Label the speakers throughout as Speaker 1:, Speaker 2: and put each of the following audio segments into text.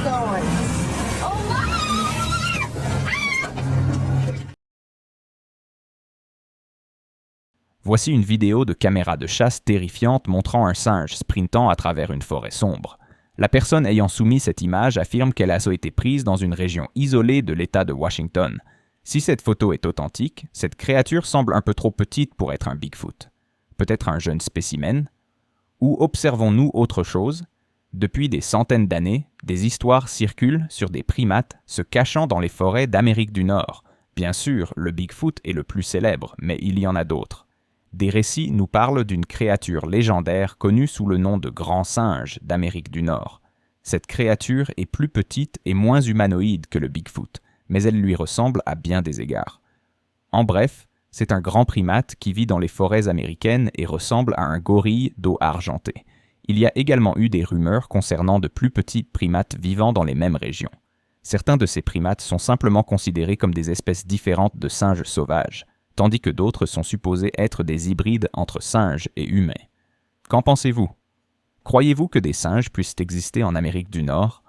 Speaker 1: going.
Speaker 2: Voici une vidéo de caméra de chasse terrifiante montrant un singe sprintant à travers une forêt sombre. La personne ayant soumis cette image affirme qu'elle a été prise dans une région isolée de l'État de Washington. Si cette photo est authentique, cette créature semble un peu trop petite pour être un Bigfoot. Peut-être un jeune spécimen? Ou observons-nous autre chose? Depuis des centaines d'années, des histoires circulent sur des primates se cachant dans les forêts d'Amérique du Nord. Bien sûr, le Bigfoot est le plus célèbre, mais il y en a d'autres. Des récits nous parlent d'une créature légendaire connue sous le nom de grand singe d'Amérique du Nord. Cette créature est plus petite et moins humanoïde que le Bigfoot, mais elle lui ressemble à bien des égards. En bref, c'est un grand primate qui vit dans les forêts américaines et ressemble à un gorille dos argenté. Il y a également eu des rumeurs concernant de plus petits primates vivant dans les mêmes régions. Certains de ces primates sont simplement considérés comme des espèces différentes de singes sauvages, tandis que d'autres sont supposés être des hybrides entre singes et humains. Qu'en pensez-vous? Croyez-vous que des singes puissent exister en Amérique du Nord?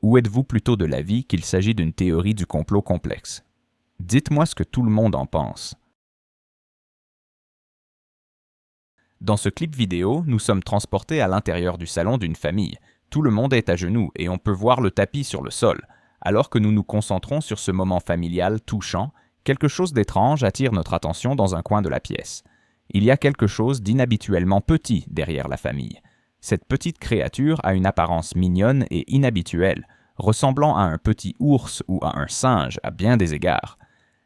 Speaker 2: Ou êtes-vous plutôt de l'avis qu'il s'agit d'une théorie du complot complexe? Dites-moi ce que tout le monde en pense. Dans ce clip vidéo, nous sommes transportés à l'intérieur du salon d'une famille. Tout le monde est à genoux et on peut voir le tapis sur le sol. Alors que nous nous concentrons sur ce moment familial touchant, quelque chose d'étrange attire notre attention dans un coin de la pièce. Il y a quelque chose d'inhabituellement petit derrière la famille. Cette petite créature a une apparence mignonne et inhabituelle, ressemblant à un petit ours ou à un singe à bien des égards.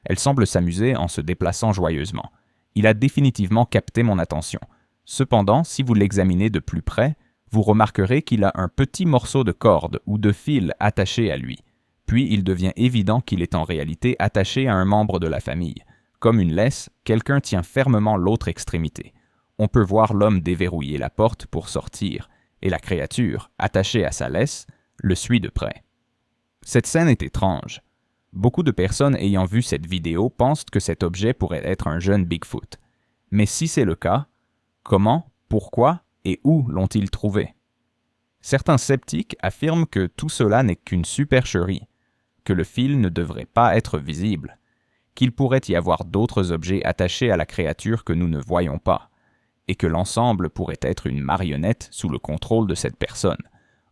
Speaker 2: Elle semble s'amuser en se déplaçant joyeusement. Il a définitivement capté mon attention. Cependant, si vous l'examinez de plus près, vous remarquerez qu'il a un petit morceau de corde ou de fil attaché à lui. Puis il devient évident qu'il est en réalité attaché à un membre de la famille. Comme une laisse, quelqu'un tient fermement l'autre extrémité. On peut voir l'homme déverrouiller la porte pour sortir, et la créature, attachée à sa laisse, le suit de près. Cette scène est étrange. Beaucoup de personnes ayant vu cette vidéo pensent que cet objet pourrait être un jeune Bigfoot. Mais si c'est le cas, comment, pourquoi et où l'ont-ils trouvé? Certains sceptiques affirment que tout cela n'est qu'une supercherie, que le fil ne devrait pas être visible, qu'il pourrait y avoir d'autres objets attachés à la créature que nous ne voyons pas, et que l'ensemble pourrait être une marionnette sous le contrôle de cette personne.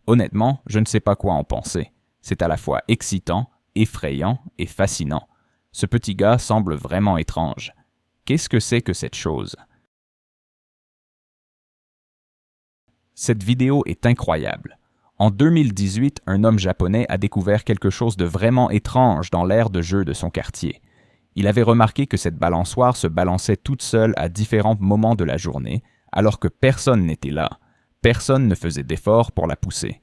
Speaker 2: Honnêtement, je ne sais pas quoi en penser. C'est à la fois excitant, effrayant et fascinant. Ce petit gars semble vraiment étrange. Qu'est-ce que c'est que cette chose? Cette vidéo est incroyable. En 2018, un homme japonais a découvert quelque chose de vraiment étrange dans l'aire de jeu de son quartier. Il avait remarqué que cette balançoire se balançait toute seule à différents moments de la journée, alors que personne n'était là. Personne ne faisait d'efforts pour la pousser.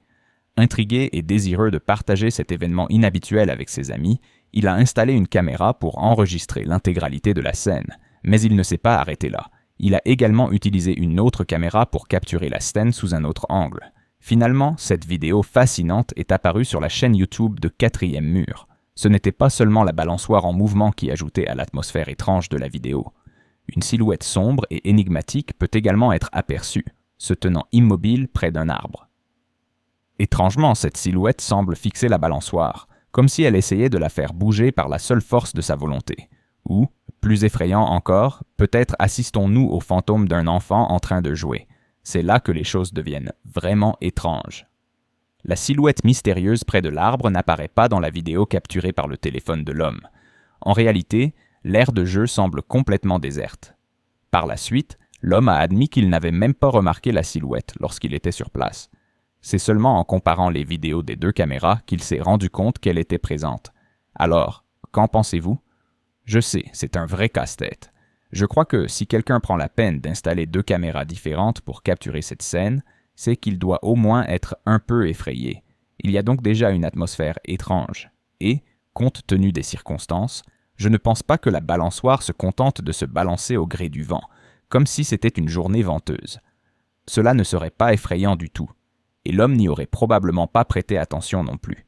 Speaker 2: Intrigué et désireux de partager cet événement inhabituel avec ses amis, il a installé une caméra pour enregistrer l'intégralité de la scène. Mais il ne s'est pas arrêté là. Il a également utilisé une autre caméra pour capturer la scène sous un autre angle. Finalement, cette vidéo fascinante est apparue sur la chaîne YouTube de Quatrième Mur. Ce n'était pas seulement la balançoire en mouvement qui ajoutait à l'atmosphère étrange de la vidéo. Une silhouette sombre et énigmatique peut également être aperçue, se tenant immobile près d'un arbre. Étrangement, cette silhouette semble fixer la balançoire, comme si elle essayait de la faire bouger par la seule force de sa volonté. Ou, plus effrayant encore, peut-être assistons-nous au fantôme d'un enfant en train de jouer. C'est là que les choses deviennent vraiment étranges. La silhouette mystérieuse près de l'arbre n'apparaît pas dans la vidéo capturée par le téléphone de l'homme. En réalité, l'aire de jeu semble complètement déserte. Par la suite, l'homme a admis qu'il n'avait même pas remarqué la silhouette lorsqu'il était sur place. C'est seulement en comparant les vidéos des deux caméras qu'il s'est rendu compte qu'elle était présente. Alors, qu'en pensez-vous? Je sais, c'est un vrai casse-tête. Je crois que si quelqu'un prend la peine d'installer deux caméras différentes pour capturer cette scène, c'est qu'il doit au moins être un peu effrayé. Il y a donc déjà une atmosphère étrange. Et, compte tenu des circonstances, je ne pense pas que la balançoire se contente de se balancer au gré du vent, comme si c'était une journée venteuse. Cela ne serait pas effrayant du tout, et l'homme n'y aurait probablement pas prêté attention non plus.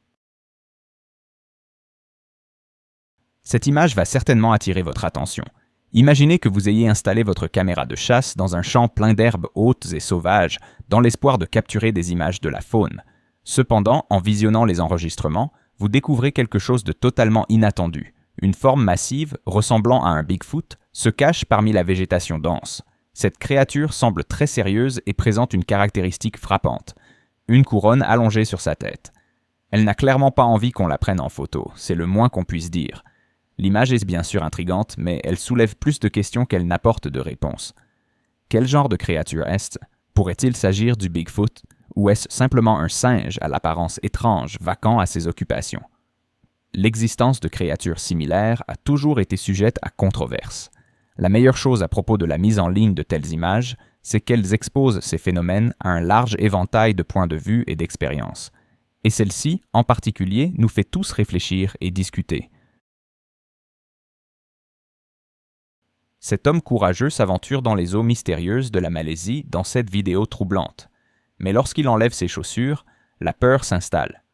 Speaker 2: Cette image va certainement attirer votre attention. Imaginez que vous ayez installé votre caméra de chasse dans un champ plein d'herbes hautes et sauvages, dans l'espoir de capturer des images de la faune. Cependant, en visionnant les enregistrements, vous découvrez quelque chose de totalement inattendu. Une forme massive, ressemblant à un Bigfoot, se cache parmi la végétation dense. Cette créature semble très sérieuse et présente une caractéristique frappante. Une couronne allongée sur sa tête. Elle n'a clairement pas envie qu'on la prenne en photo, c'est le moins qu'on puisse dire. L'image est bien sûr intrigante, mais elle soulève plus de questions qu'elle n'apporte de réponses. Quel genre de créature est-ce? Pourrait-il s'agir du Bigfoot? Ou est-ce simplement un singe à l'apparence étrange, vacant à ses occupations? L'existence de créatures similaires a toujours été sujette à controverse. La meilleure chose à propos de la mise en ligne de telles images, c'est qu'elles exposent ces phénomènes à un large éventail de points de vue et d'expériences. Et celle-ci, en particulier, nous fait tous réfléchir et discuter. Cet homme courageux s'aventure dans les eaux mystérieuses de la Malaisie dans cette vidéo troublante. Mais lorsqu'il enlève ses chaussures, la peur s'installe.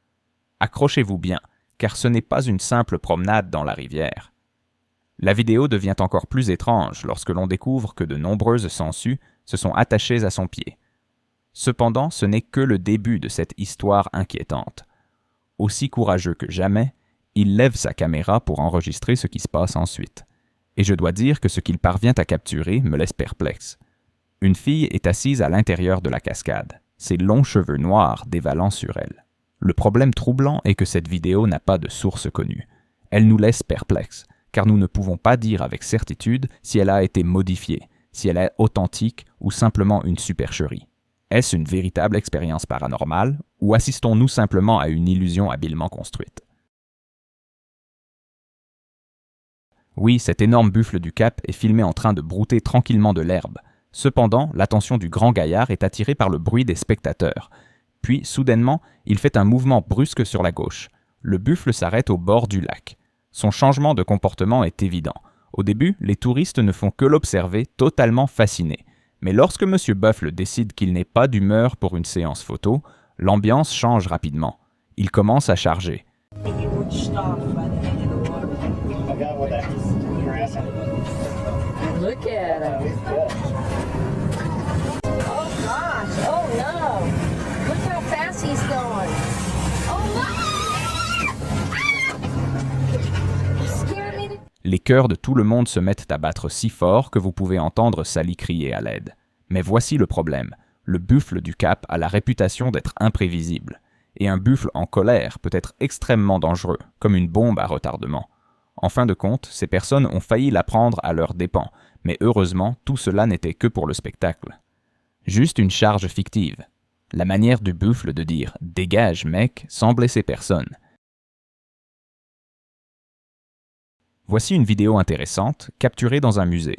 Speaker 2: Accrochez-vous bien, car ce n'est pas une simple promenade dans la rivière. La vidéo devient encore plus étrange lorsque l'on découvre que de nombreuses sangsues se sont attachées à son pied. Cependant, ce n'est que le début de cette histoire inquiétante. Aussi courageux que jamais, il lève sa caméra pour enregistrer ce qui se passe ensuite. Et je dois dire que ce qu'il parvient à capturer me laisse perplexe. Une fille est assise à l'intérieur de la cascade, ses longs cheveux noirs dévalant sur elle. Le problème troublant est que cette vidéo n'a pas de source connue. Elle nous laisse perplexes, car nous ne pouvons pas dire avec certitude si elle a été modifiée, si elle est authentique ou simplement une supercherie. Est-ce une véritable expérience paranormale ou assistons-nous simplement à une illusion habilement construite? Oui, cet énorme buffle du Cap est filmé en train de brouter tranquillement de l'herbe. Cependant, l'attention du grand gaillard est attirée par le bruit des spectateurs. Puis, soudainement, il fait un mouvement brusque sur la gauche. Le buffle s'arrête au bord du lac. Son changement de comportement est évident. Au début, les touristes ne font que l'observer, totalement fascinés. Mais lorsque M. Buffle décide qu'il n'est pas d'humeur pour une séance photo, l'ambiance change rapidement. Il commence à charger.
Speaker 1: Look at him. Oh gosh, oh no. Look how fast he's going. Oh no! You scared me to...
Speaker 2: Les cœurs de tout le monde se mettent à battre si fort que vous pouvez entendre Sally crier à l'aide. Mais voici le problème. Le buffle du Cap a la réputation d'être imprévisible. Et un buffle en colère peut être extrêmement dangereux, comme une bombe à retardement. En fin de compte, ces personnes ont failli la prendre à leurs dépens, mais heureusement, tout cela n'était que pour le spectacle. Juste une charge fictive. La manière du buffle de dire « dégage, mec » sans blesser personne. Voici une vidéo intéressante, capturée dans un musée.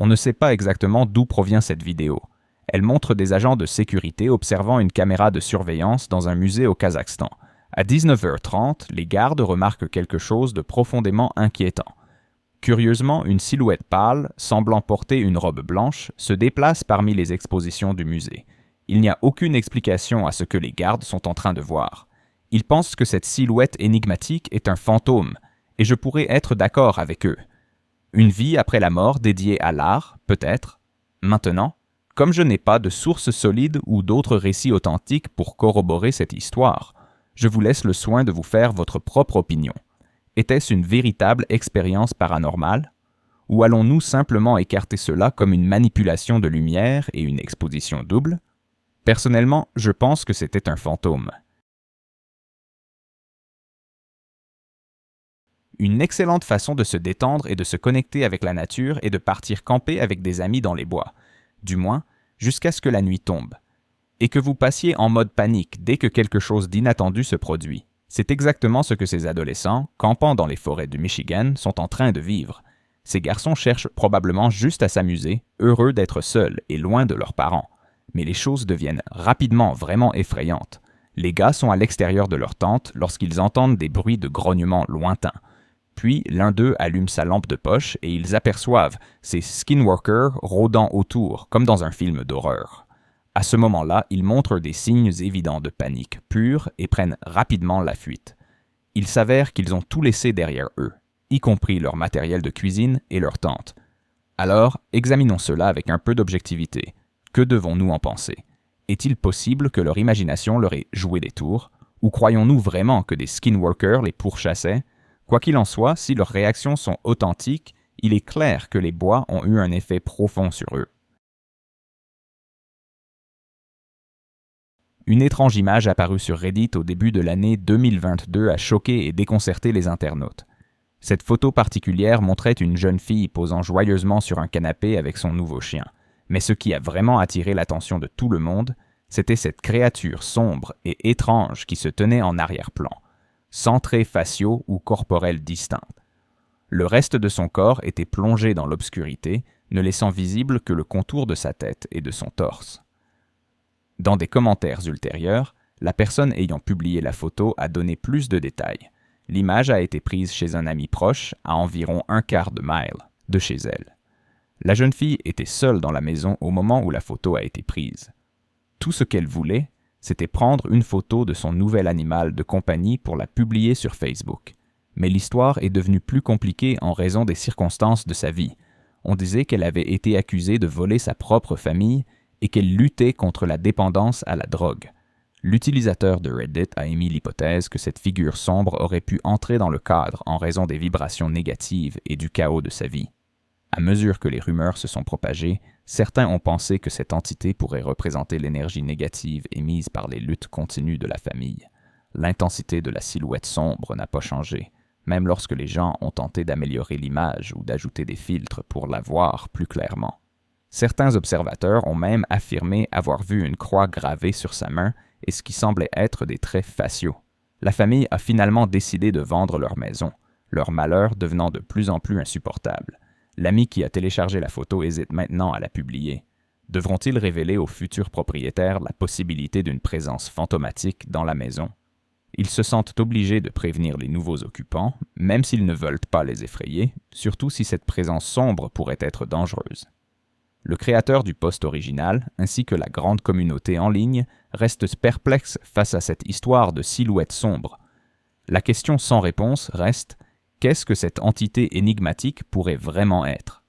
Speaker 2: On ne sait pas exactement d'où provient cette vidéo. Elle montre des agents de sécurité observant une caméra de surveillance dans un musée au Kazakhstan. À 19h30, les gardes remarquent quelque chose de profondément inquiétant. Curieusement, une silhouette pâle, semblant porter une robe blanche, se déplace parmi les expositions du musée. Il n'y a aucune explication à ce que les gardes sont en train de voir. Ils pensent que cette silhouette énigmatique est un fantôme, et je pourrais être d'accord avec eux. Une vie après la mort dédiée à l'art, peut-être. Maintenant, comme je n'ai pas de source solide ou d'autres récits authentiques pour corroborer cette histoire, je vous laisse le soin de vous faire votre propre opinion. Était-ce une véritable expérience paranormale? Ou allons-nous simplement écarter cela comme une manipulation de lumière et une exposition double? Personnellement, je pense que c'était un fantôme. Une excellente façon de se détendre et de se connecter avec la nature est de partir camper avec des amis dans les bois, du moins jusqu'à ce que la nuit tombe, et que vous passiez en mode panique dès que quelque chose d'inattendu se produit. C'est exactement ce que ces adolescents, campant dans les forêts du Michigan, sont en train de vivre. Ces garçons cherchent probablement juste à s'amuser, heureux d'être seuls et loin de leurs parents. Mais les choses deviennent rapidement vraiment effrayantes. Les gars sont à l'extérieur de leur tente lorsqu'ils entendent des bruits de grognements lointains. Puis, l'un d'eux allume sa lampe de poche et ils aperçoivent ces skinwalkers rôdant autour, comme dans un film d'horreur. À ce moment-là, ils montrent des signes évidents de panique pure et prennent rapidement la fuite. Il s'avère qu'ils ont tout laissé derrière eux, y compris leur matériel de cuisine et leur tente. Alors, examinons cela avec un peu d'objectivité. Que devons-nous en penser? Est-il possible que leur imagination leur ait joué des tours? Ou croyons-nous vraiment que des skinwalkers les pourchassaient? Quoi qu'il en soit, si leurs réactions sont authentiques, il est clair que les bois ont eu un effet profond sur eux. Une étrange image apparue sur Reddit au début de l'année 2022 a choqué et déconcerté les internautes. Cette photo particulière montrait une jeune fille posant joyeusement sur un canapé avec son nouveau chien. Mais ce qui a vraiment attiré l'attention de tout le monde, c'était cette créature sombre et étrange qui se tenait en arrière-plan, sans traits faciaux ou corporels distincts. Le reste de son corps était plongé dans l'obscurité, ne laissant visible que le contour de sa tête et de son torse. Dans des commentaires ultérieurs, la personne ayant publié la photo a donné plus de détails. L'image a été prise chez un ami proche, à environ un quart de mile de chez elle. La jeune fille était seule dans la maison au moment où la photo a été prise. Tout ce qu'elle voulait, c'était prendre une photo de son nouvel animal de compagnie pour la publier sur Facebook. Mais l'histoire est devenue plus compliquée en raison des circonstances de sa vie. On disait qu'elle avait été accusée de voler sa propre famille et qu'elle luttait contre la dépendance à la drogue. L'utilisateur de Reddit a émis l'hypothèse que cette figure sombre aurait pu entrer dans le cadre en raison des vibrations négatives et du chaos de sa vie. À mesure que les rumeurs se sont propagées, certains ont pensé que cette entité pourrait représenter l'énergie négative émise par les luttes continues de la famille. L'intensité de la silhouette sombre n'a pas changé, même lorsque les gens ont tenté d'améliorer l'image ou d'ajouter des filtres pour la voir plus clairement. Certains observateurs ont même affirmé avoir vu une croix gravée sur sa main et ce qui semblait être des traits faciaux. La famille a finalement décidé de vendre leur maison, leur malheur devenant de plus en plus insupportable. L'ami qui a téléchargé la photo hésite maintenant à la publier. Devront-ils révéler aux futurs propriétaires la possibilité d'une présence fantomatique dans la maison? Ils se sentent obligés de prévenir les nouveaux occupants, même s'ils ne veulent pas les effrayer, surtout si cette présence sombre pourrait être dangereuse. Le créateur du post original, ainsi que la grande communauté en ligne, restent perplexes face à cette histoire de silhouette sombre. La question sans réponse reste: qu'est-ce que cette entité énigmatique pourrait vraiment être?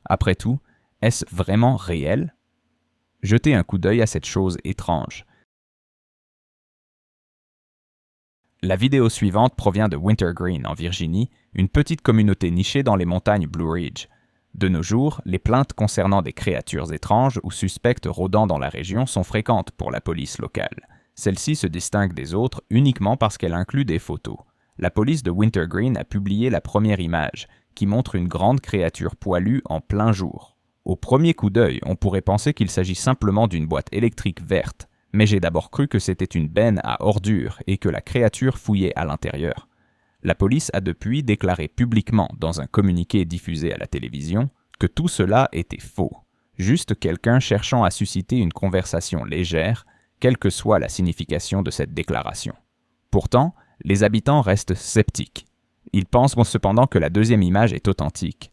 Speaker 2: Après tout, est-ce vraiment réel? Jetez un coup d'œil à cette chose étrange. La vidéo suivante provient de Wintergreen, en Virginie, une petite communauté nichée dans les montagnes Blue Ridge. De nos jours, les plaintes concernant des créatures étranges ou suspectes rôdant dans la région sont fréquentes pour la police locale. Celle-ci se distingue des autres uniquement parce qu'elle inclut des photos. La police de Wintergreen a publié la première image, qui montre une grande créature poilue en plein jour. Au premier coup d'œil, on pourrait penser qu'il s'agit simplement d'une boîte électrique verte, mais j'ai d'abord cru que c'était une benne à ordures et que la créature fouillait à l'intérieur. La police a depuis déclaré publiquement dans un communiqué diffusé à la télévision que tout cela était faux, juste quelqu'un cherchant à susciter une conversation légère, quelle que soit la signification de cette déclaration. Pourtant, les habitants restent sceptiques. Ils pensent cependant que la deuxième image est authentique.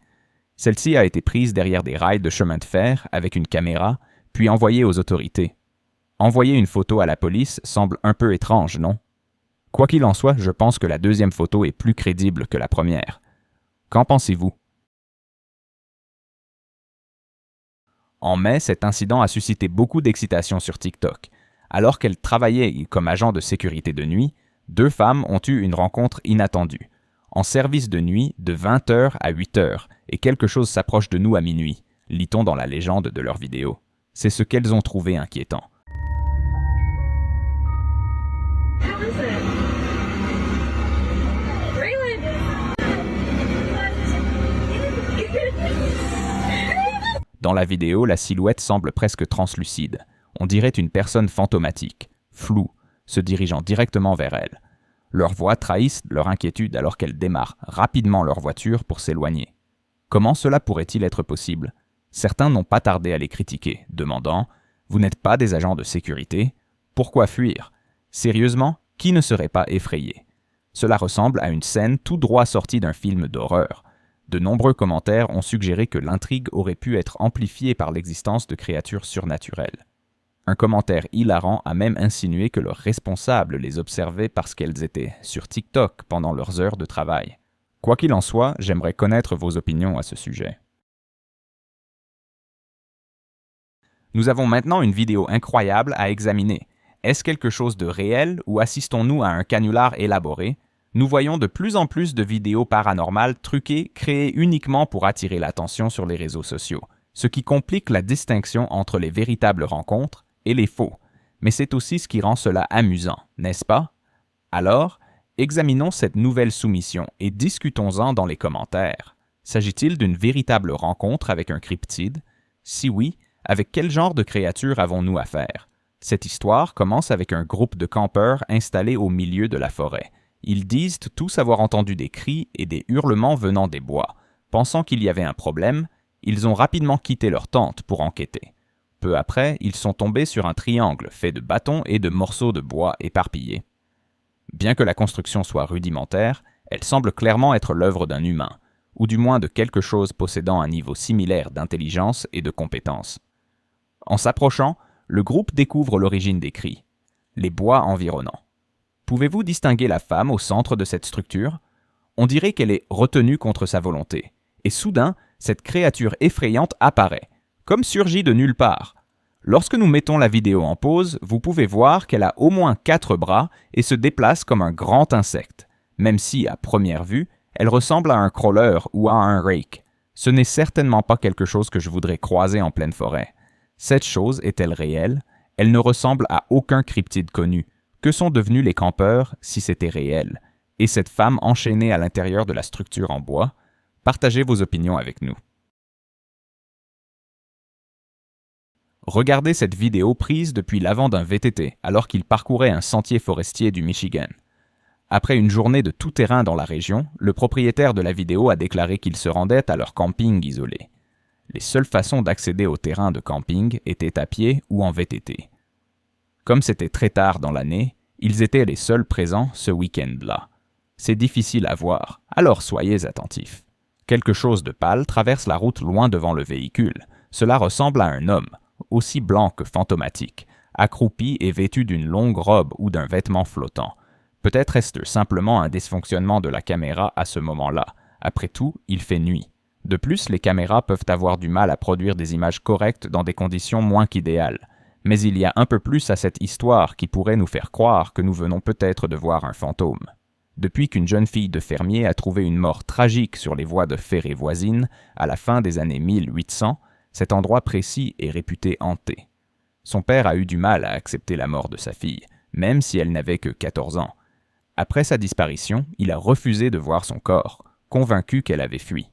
Speaker 2: Celle-ci a été prise derrière des rails de chemin de fer avec une caméra, puis envoyée aux autorités. Envoyer une photo à la police semble un peu étrange, non? Quoi qu'il en soit, je pense que la deuxième photo est plus crédible que la première. Qu'en pensez-vous? En mai, cet incident a suscité beaucoup d'excitation sur TikTok. Alors qu'elles travaillaient comme agents de sécurité de nuit, 2 femmes ont eu une rencontre inattendue. En service de nuit, de 20h à 8h, et quelque chose s'approche de nous à minuit, lit-on dans la légende de leur vidéo. C'est ce qu'elles ont trouvé inquiétant. Dans la vidéo, la silhouette semble presque translucide. On dirait une personne fantomatique, floue, se dirigeant directement vers elles. Leurs voix trahissent leur inquiétude alors qu'elles démarrent rapidement leur voiture pour s'éloigner. Comment cela pourrait-il être possible? Certains n'ont pas tardé à les critiquer, demandant « Vous n'êtes pas des agents de sécurité? Pourquoi fuir? Sérieusement, qui ne serait pas effrayé? » Cela ressemble à une scène tout droit sortie d'un film d'horreur. De nombreux commentaires ont suggéré que l'intrigue aurait pu être amplifiée par l'existence de créatures surnaturelles. Un commentaire hilarant a même insinué que leurs responsables les observaient parce qu'elles étaient sur TikTok pendant leurs heures de travail. Quoi qu'il en soit, j'aimerais connaître vos opinions à ce sujet. Nous avons maintenant une vidéo incroyable à examiner. Est-ce quelque chose de réel ou assistons-nous à un canular élaboré? Nous voyons de plus en plus de vidéos paranormales truquées créées uniquement pour attirer l'attention sur les réseaux sociaux, ce qui complique la distinction entre les véritables rencontres et les faux. Mais c'est aussi ce qui rend cela amusant, n'est-ce pas? Alors, examinons cette nouvelle soumission et discutons-en dans les commentaires. S'agit-il d'une véritable rencontre avec un cryptide? Si oui, avec quel genre de créature avons-nous affaire? Cette histoire commence avec un groupe de campeurs installés au milieu de la forêt. Ils disent tous avoir entendu des cris et des hurlements venant des bois. Pensant qu'il y avait un problème, ils ont rapidement quitté leur tente pour enquêter. Peu après, ils sont tombés sur un triangle fait de bâtons et de morceaux de bois éparpillés. Bien que la construction soit rudimentaire, elle semble clairement être l'œuvre d'un humain, ou du moins de quelque chose possédant un niveau similaire d'intelligence et de compétence. En s'approchant, le groupe découvre l'origine des cris, les bois environnants. Pouvez-vous distinguer la femme au centre de cette structure? On dirait qu'elle est retenue contre sa volonté. Et soudain, cette créature effrayante apparaît, comme surgie de nulle part. Lorsque nous mettons la vidéo en pause, vous pouvez voir qu'elle a au moins 4 bras et se déplace comme un grand insecte, même si, à première vue, elle ressemble à un crawler ou à un rake. Ce n'est certainement pas quelque chose que je voudrais croiser en pleine forêt. Cette chose est-elle réelle? Elle ne ressemble à aucun cryptide connu. Que sont devenus les campeurs si c'était réel? Et cette femme enchaînée à l'intérieur de la structure en bois? Partagez vos opinions avec nous. Regardez cette vidéo prise depuis l'avant d'un VTT alors qu'il parcourait un sentier forestier du Michigan. Après une journée de tout-terrain dans la région, le propriétaire de la vidéo a déclaré qu'il se rendait à leur camping isolé. Les seules façons d'accéder au terrain de camping étaient à pied ou en VTT. Comme c'était très tard dans l'année, ils étaient les seuls présents ce week-end-là. C'est difficile à voir, alors soyez attentifs. Quelque chose de pâle traverse la route loin devant le véhicule. Cela ressemble à un homme, aussi blanc que fantomatique, accroupi et vêtu d'une longue robe ou d'un vêtement flottant. Peut-être est-ce simplement un dysfonctionnement de la caméra à ce moment-là. Après tout, il fait nuit. De plus, les caméras peuvent avoir du mal à produire des images correctes dans des conditions moins qu'idéales. Mais il y a un peu plus à cette histoire qui pourrait nous faire croire que nous venons peut-être de voir un fantôme. Depuis qu'une jeune fille de fermier a trouvé une mort tragique sur les voies de ferrée voisines, à la fin des années 1800, cet endroit précis est réputé hanté. Son père a eu du mal à accepter la mort de sa fille, même si elle n'avait que 14 ans. Après sa disparition, il a refusé de voir son corps, convaincu qu'elle avait fui.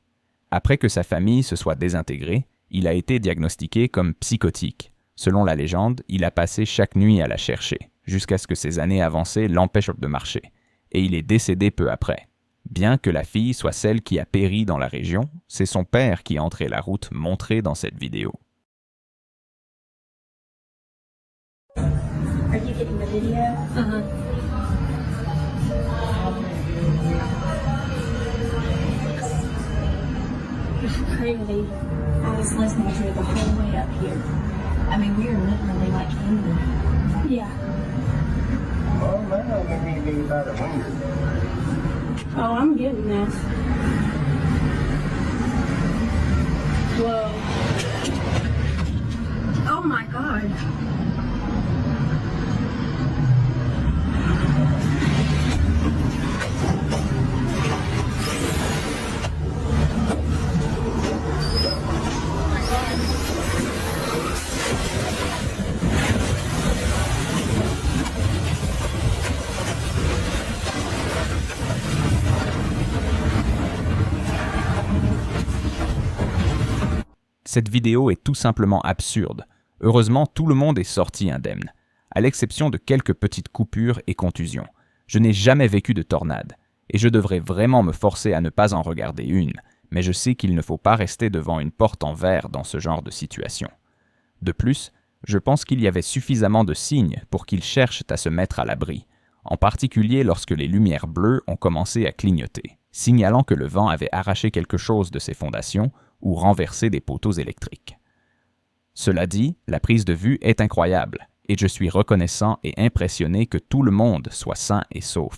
Speaker 2: Après que sa famille se soit désintégrée, il a été diagnostiqué comme psychotique. Selon la légende, il a passé chaque nuit à la chercher, jusqu'à ce que ses années avancées l'empêchent de marcher, et il est décédé peu après. Bien que la fille soit celle qui a péri dans la région, c'est son père qui a entré la route montrée dans cette vidéo.
Speaker 1: Are you getting the video? Uh-huh. It's crazy. I was listening to it the whole way up here. I mean, we are literally like in the... Yeah.
Speaker 3: Oh, now maybe you get about 100.
Speaker 1: Oh, I'm getting this. Whoa. Oh my God.
Speaker 2: Cette vidéo est tout simplement absurde. Heureusement, tout le monde est sorti indemne, à l'exception de quelques petites coupures et contusions. Je n'ai jamais vécu de tornade, et je devrais vraiment me forcer à ne pas en regarder une, mais je sais qu'il ne faut pas rester devant une porte en verre dans ce genre de situation. De plus, je pense qu'il y avait suffisamment de signes pour qu'ils cherchent à se mettre à l'abri, en particulier lorsque les lumières bleues ont commencé à clignoter, signalant que le vent avait arraché quelque chose de ses fondations ou renversé des poteaux électriques. Cela dit, la prise de vue est incroyable, et je suis reconnaissant et impressionné que tout le monde soit sain et sauf.